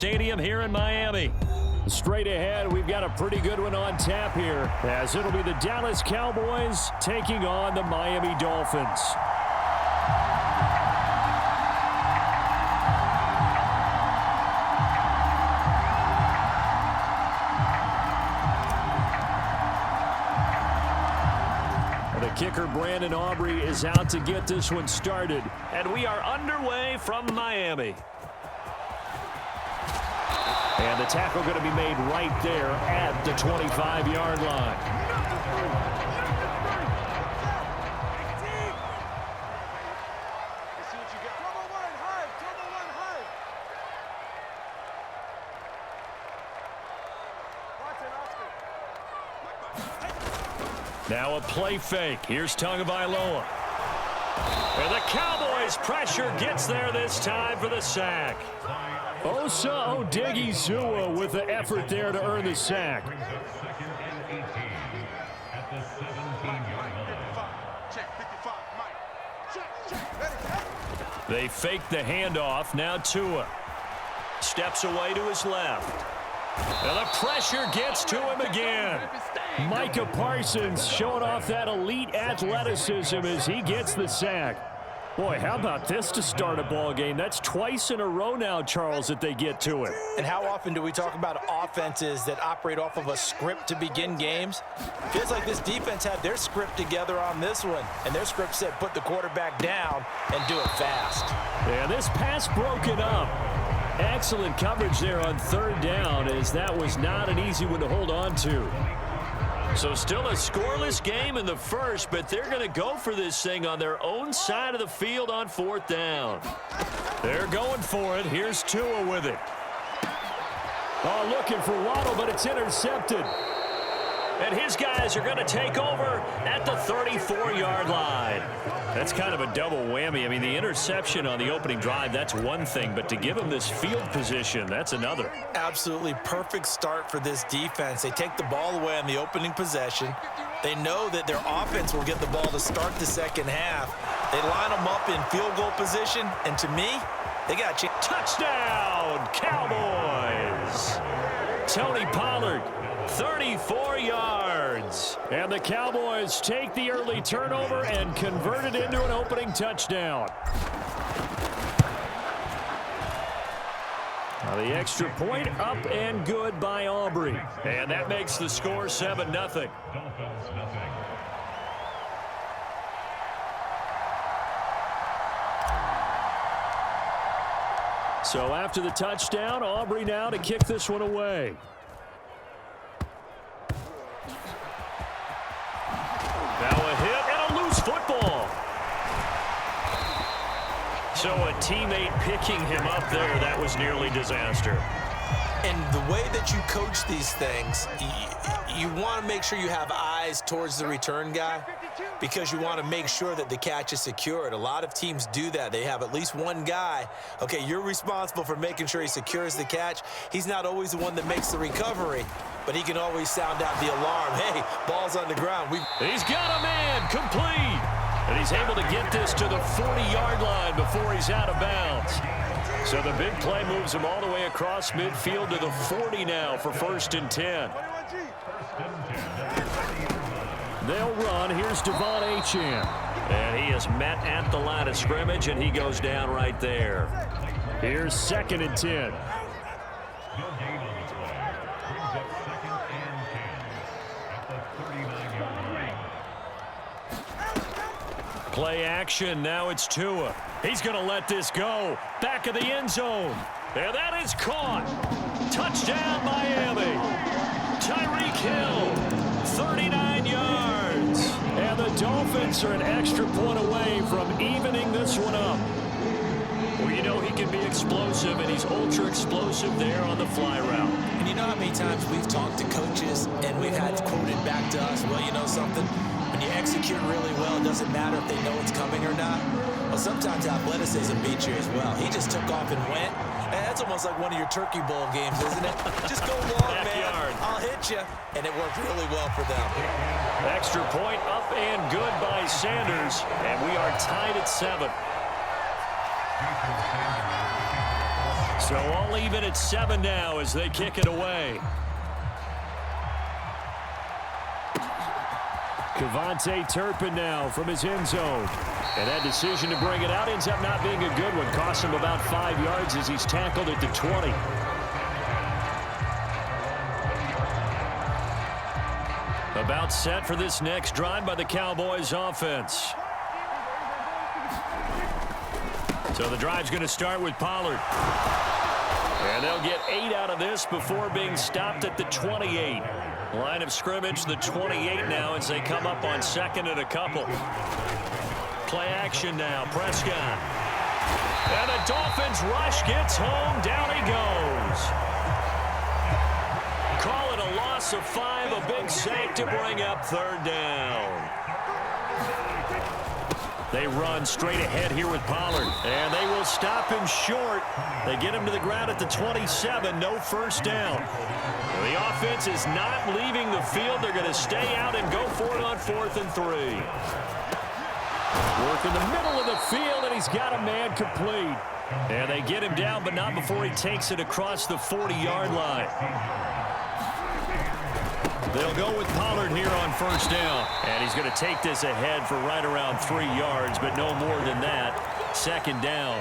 Stadium here in Miami. Straight ahead, we've got a pretty good one on tap here, as it'll be the Dallas Cowboys taking on the Miami Dolphins. The kicker, Brandon Aubrey, is out to get this one started, and we are underway from Miami. And the tackle going to be made right there at the 25-yard line. Now a play fake. Here's Tagovailoa. And the Cowboys' pressure gets there this time for the sack. Osa Odighizuwa with the effort there to earn the sack. They fake the handoff. Now Tua steps away to his left. And the pressure gets to him again. Micah Parsons showing off that elite athleticism as he gets the sack. Boy, how about this to start a ball game? That's twice in a row now, Charles, that they get to it. And how often do we talk about offenses that operate off of a script to begin games? Feels like this defense had their script together on this one. And their script said put the quarterback down and do it fast. And this pass broken up. Excellent coverage there on third down, as that was not an easy one to hold on to. So still a scoreless game in the first, but they're going to go for this thing on their own side of the field on fourth down. They're going for it. Here's Tua with it. Oh, looking for Waddle, but it's intercepted. And his guys are going to take over at the 34-yard line. That's kind of a double whammy. I mean, the interception on the opening drive, that's one thing, but to give him this field position, that's another. Absolutely perfect start for this defense. They take the ball away on the opening possession. They know that their offense will get the ball to start the second half. They line them up in field goal position, and to me, they got a chance. Touchdown, Cowboys! Tony Pollard, 34 yards. And the Cowboys take the early turnover and convert it into an opening touchdown. Now the extra point up and good by Aubrey. And that makes the score 7-0. So after the touchdown, Aubrey now to kick this one away. Now a hit and a loose football. So a teammate picking him up there, that was nearly disaster. And the way that you coach these things, you want to make sure you have eyes towards the return guy because you want to make sure that the catch is secured. A lot of teams do that. They have at least one guy. Okay, you're responsible for making sure he secures the catch. He's not always the one that makes the recovery, but he can always sound out the alarm. Hey, ball's on the ground. He's got a man, complete. And he's able to get this to the 40-yard line before he's out of bounds. So the big play moves him all the way across midfield to the 40 now for 1st and 10. They'll run. Here's Devon Achane. And he is met at the line of scrimmage, and he goes down right there. Here's 2nd and 10. Play action. Now it's Tua. He's going to let this go. Back of the end zone. And that is caught. Touchdown, Miami. Tyreek Hill, 39 yards. And the Dolphins are an extra point away from evening this one up. Well, you know he can be explosive, and he's ultra explosive there on the fly route. And you know how many times we've talked to coaches and we've had quoted back to us, well, you know something? When you execute really well, it doesn't matter if they know it's coming or not. Well, sometimes athleticism beats you as well. He just took off and went. And that's almost like one of your Turkey Bowl games, isn't it? Just go long, man. I'll hit you. And it worked really well for them. Extra point up and good by Sanders. And we are tied at 7. So all even at 7 now as they kick it away. Cavante Turpin now from his end zone. And that decision to bring it out ends up not being a good one. Costs him about 5 yards as he's tackled at the 20. About set for this next drive by the Cowboys offense. So the drive's going to start with Pollard. And they'll get 8 out of this before being stopped at the 28. Line of scrimmage, the 28 now as they come up on 2nd and a couple. Play action now, Prescott. And the Dolphins rush gets home, down he goes. Call it a loss of 5, a big sack to bring up 3rd down. They run straight ahead here with Pollard, and they will stop him short. They get him to the ground at the 27, no first down. The offense is not leaving the field. They're going to stay out and go for it on 4th and 3. Work in the middle of the field, and he's got a man complete. And they get him down, but not before he takes it across the 40-yard line. They'll go with Pollard here on 1st down. And he's going to take this ahead for right around 3 yards, but no more than that. 2nd down.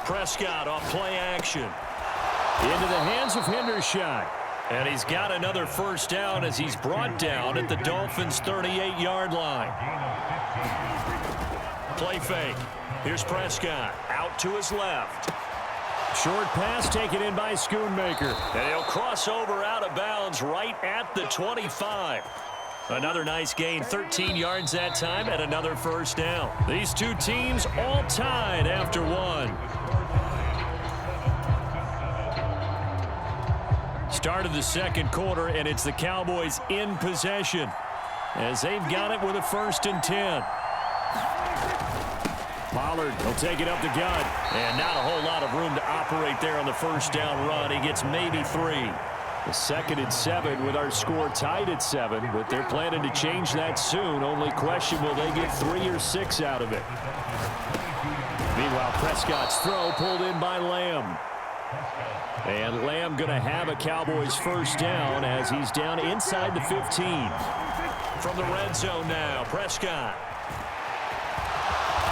Prescott off play action. Into the hands of Hendershot. And he's got another 1st down as he's brought down at the Dolphins' 38-yard line. Play fake. Here's Prescott out to his left. Short pass taken in by Schoonmaker. And he'll cross over out of bounds right at the 25. Another nice gain, 13 yards that time, and another 1st down. These two teams all tied after 1. Start of the 2nd quarter, and it's the Cowboys in possession as they've got it with a 1st and 10. Pollard will take it up the gut, and not a whole lot of room to operate there on the 1st down run. He gets maybe 3. The 2nd and 7 with our score tied at 7, but they're planning to change that soon. Only question, will they get 3 or 6 out of it? Meanwhile, Prescott's throw pulled in by Lamb. And Lamb going to have a Cowboys 1st down as he's down inside the 15. From the red zone now, Prescott.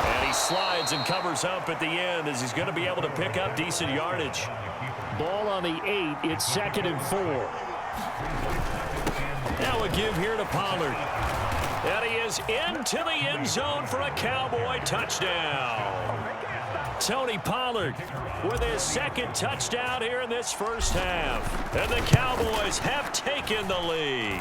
And he slides and covers up at the end as he's going to be able to pick up decent yardage. Ball on the 8. It's 2nd and 4. Now a give here to Pollard. And he is into the end zone for a Cowboy touchdown. Tony Pollard with his 2nd touchdown here in this 1st half. And the Cowboys have taken the lead.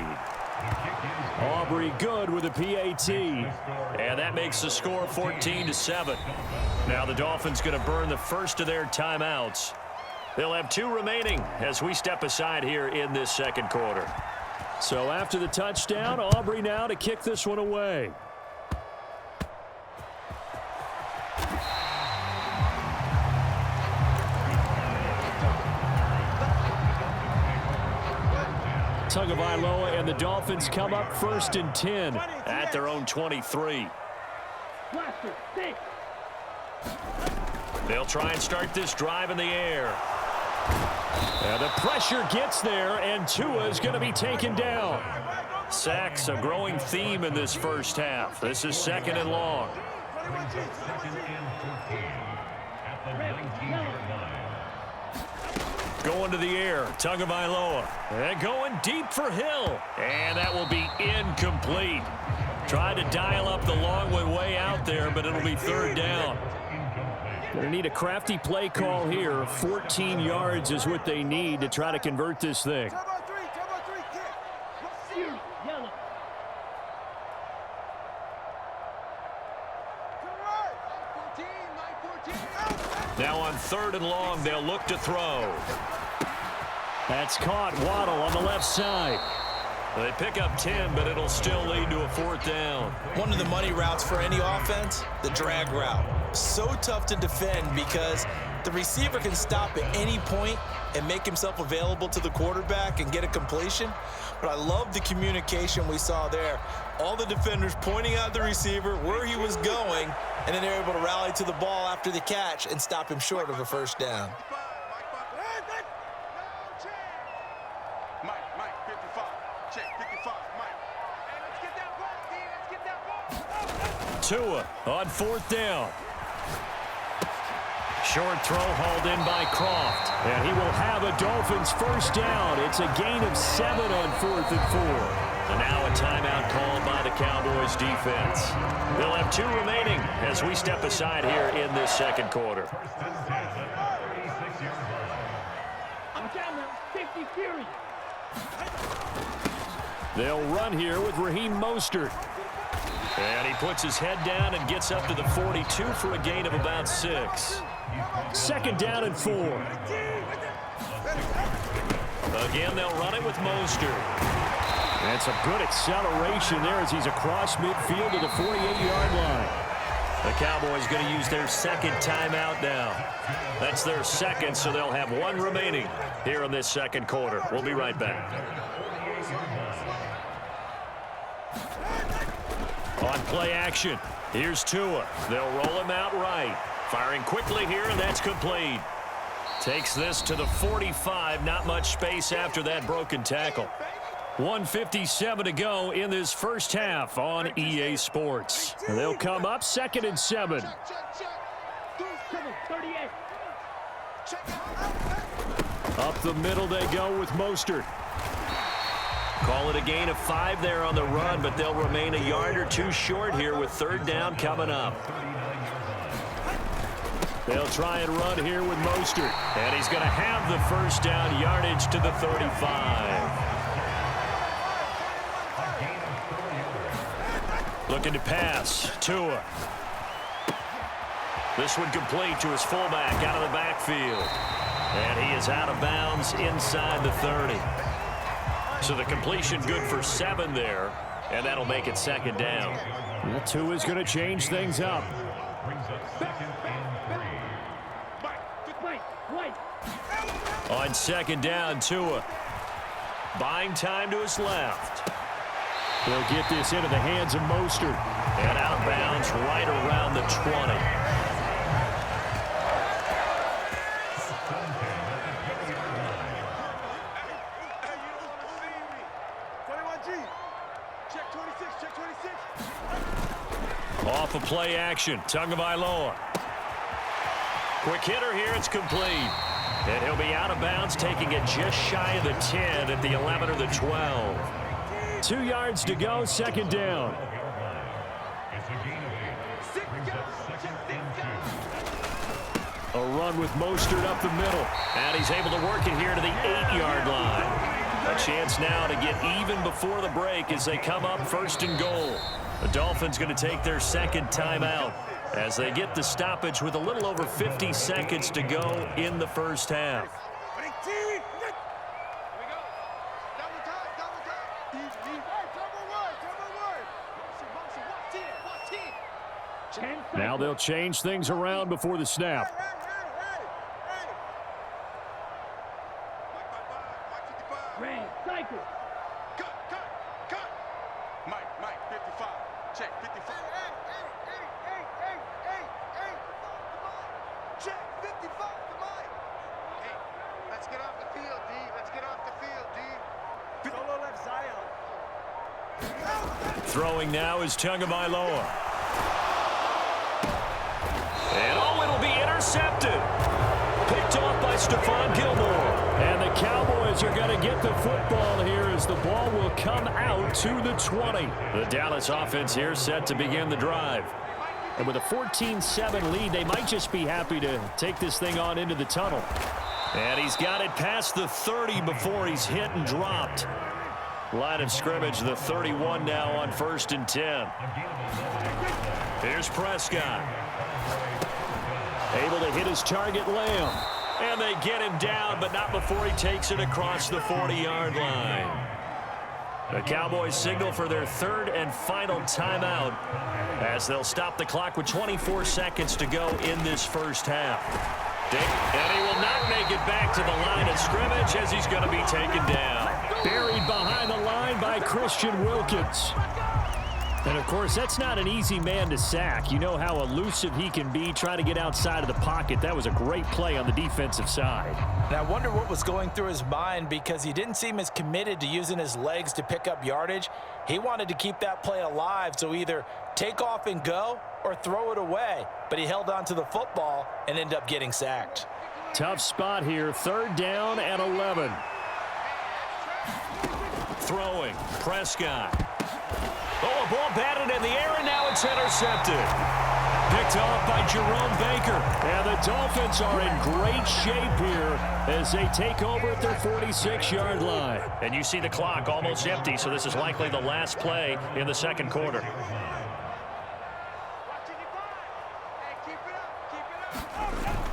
Aubrey good with a PAT. And that makes the score 14-7. Now the Dolphins going to burn the first of their timeouts. They'll have 2 remaining as we step aside here in this 2nd quarter. So after the touchdown, Aubrey now to kick this one away. Tagovailoa and the Dolphins come up 1st and 10 at their own 23. They'll try and start this drive in the air. And the pressure gets there, and Tua is going to be taken down. Sacks, a growing theme in this 1st half. This is 2nd and long. Going to the air, Tagovailoa. And going deep for Hill. And that will be incomplete. Tried to dial up the long way out there, but it'll be 3rd down. Going to need a crafty play call here. 14 yards is what they need to try to convert this thing. Now on 3rd and long, they'll look to throw. That's caught. Waddle on the left side. They pick up 10, but it'll still lead to a 4th down. One of the money routes for any offense, the drag route. So tough to defend because The receiver can stop at any point and make himself available to the quarterback and get a completion. But I love the communication we saw there. All the defenders pointing out the receiver, where he was going, and then they're able to rally to the ball after the catch and stop him short of a first down. Tua on fourth down. Short throw hauled in by Croft. And he will have a Dolphins first down. It's a gain of 7 on 4th and 4. And now a timeout called by the Cowboys defense. They'll have 2 remaining as we step aside here in this second quarter. I'm down there, 50 period. They'll run here with Raheem Mostert. And he puts his head down and gets up to the 42 for a gain of about 6. Second down and 4. Again, they'll run it with Mostert. And some good acceleration there as he's across midfield to the 48-yard line. The Cowboys going to use their second timeout now. That's their second, so they'll have 1 remaining here in this second quarter. We'll be right back. On play action, here's Tua. They'll roll him out right. Firing quickly here, and that's complete. Takes this to the 45. Not much space after that broken tackle. 1:57 to go in this first half on EA Sports. They'll come up 2nd and 7. Up the middle they go with Mostert. Call it a gain of 5 there on the run, but they'll remain a yard or 2 short here with 3rd down coming up. They'll try and run here with Mostert, and he's going to have the first down yardage to the 35. Looking to pass. Tua. This one complete to his fullback out of the backfield. And he is out of bounds inside the 30. So the completion good for 7 there, and that'll make it 2nd down. Tua's going to change things up. On 2nd down, Tua. Buying time to his left. They'll get this into the hands of Mostert. And out of bounds right around the 20. Off of play action, Tagovailoa. Quick hitter here, it's complete. And he'll be out of bounds, taking it just shy of the 10 at the 11 or the 12. 2 yards to go, 2nd down. A run with Mostert up the middle. And he's able to work it here to the 8-yard line. A chance now to get even before the break as they come up 1st and goal. The Dolphins going to take their 2nd timeout as they get the stoppage with a little over 50 seconds to go in the first half. Now they'll change things around before the snap. Cycle. Mike, 55. Check, 55. Check, 55 to Mike. Hey, let's get off the field, D. Let's get off the field, D. Solo left Zion. Throwing now is Tagovailoa. And it'll be intercepted. Picked off by Stephon Gilmore. And the Cowboys are going to get the football here as the ball will come out to the 20. The Dallas offense here set to begin the drive. And with a 14-7 lead, they might just be happy to take this thing on into the tunnel. And he's got it past the 30 before he's hit and dropped. Line of scrimmage, the 31 now on 1st and 10. Here's Prescott. Able to hit his target, Lamb. And they get him down, but not before he takes it across the 40-yard line. The Cowboys signal for their 3rd and final timeout as they'll stop the clock with 24 seconds to go in this first half. And he will not make it back to the line of scrimmage as he's going to be taken down. Buried behind the line by Christian Wilkins. And, of course, that's not an easy man to sack. You know how elusive he can be trying to get outside of the pocket. That was a great play on the defensive side. And I wonder what was going through his mind, because he didn't seem as committed to using his legs to pick up yardage. He wanted to keep that play alive, so either take off and go or throw it away. But he held on to the football and ended up getting sacked. Tough spot here, 3rd down and 11. Throwing, Prescott. Oh, a ball batted in the air, and now it's intercepted. Picked off by Jerome Baker. And the Dolphins are in great shape here as they take over at their 46-yard line. And you see the clock almost empty, so this is likely the last play in the second quarter.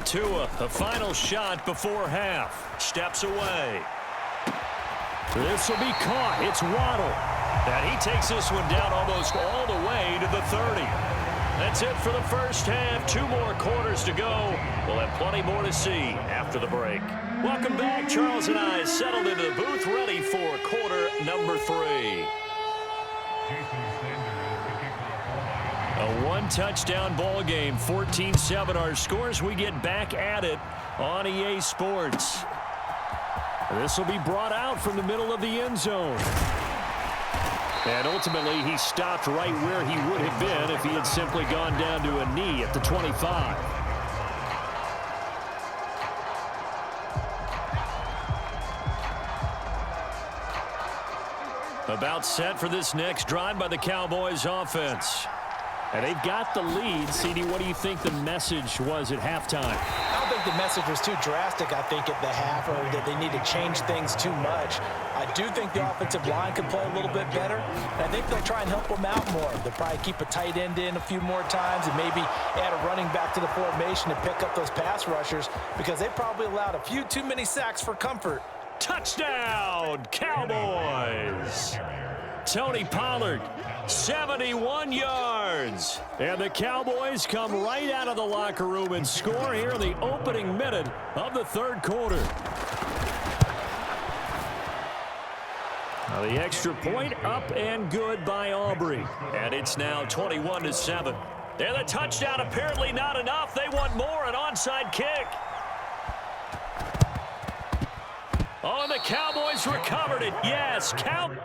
Tua, the final shot before half. Steps away. This will be caught. It's Waddle. And he takes this one down almost all the way to the 30. That's it for the first half. 2 more quarters to go. We'll have plenty more to see after the break. Welcome back. Charles and I settled into the booth, ready for quarter number 3. A 1-touchdown ball game, 14-7 our scores. We get back at it on EA Sports. This will be brought out from the middle of the end zone. And ultimately, he stopped right where he would have been if he had simply gone down to a knee at the 25. About set for this next drive by the Cowboys offense. And they've got the lead. CD, what do you think the message was at halftime? I don't think the message was too drastic, I think, at the half, or that they need to change things too much. I do think the offensive line could play a little bit better. And I think they'll try and help them out more. They'll probably keep a tight end in a few more times and maybe add a running back to the formation to pick up those pass rushers, because they probably allowed a few too many sacks for comfort. Touchdown, Cowboys! Tony Pollard, 71 yards. And the Cowboys come right out of the locker room and score here in the opening minute of the 3rd quarter. Now the extra point up and good by Aubrey. And it's now 21-7. And the touchdown apparently not enough. They want more, an onside kick. Oh, and the Cowboys recovered it. Yes, count.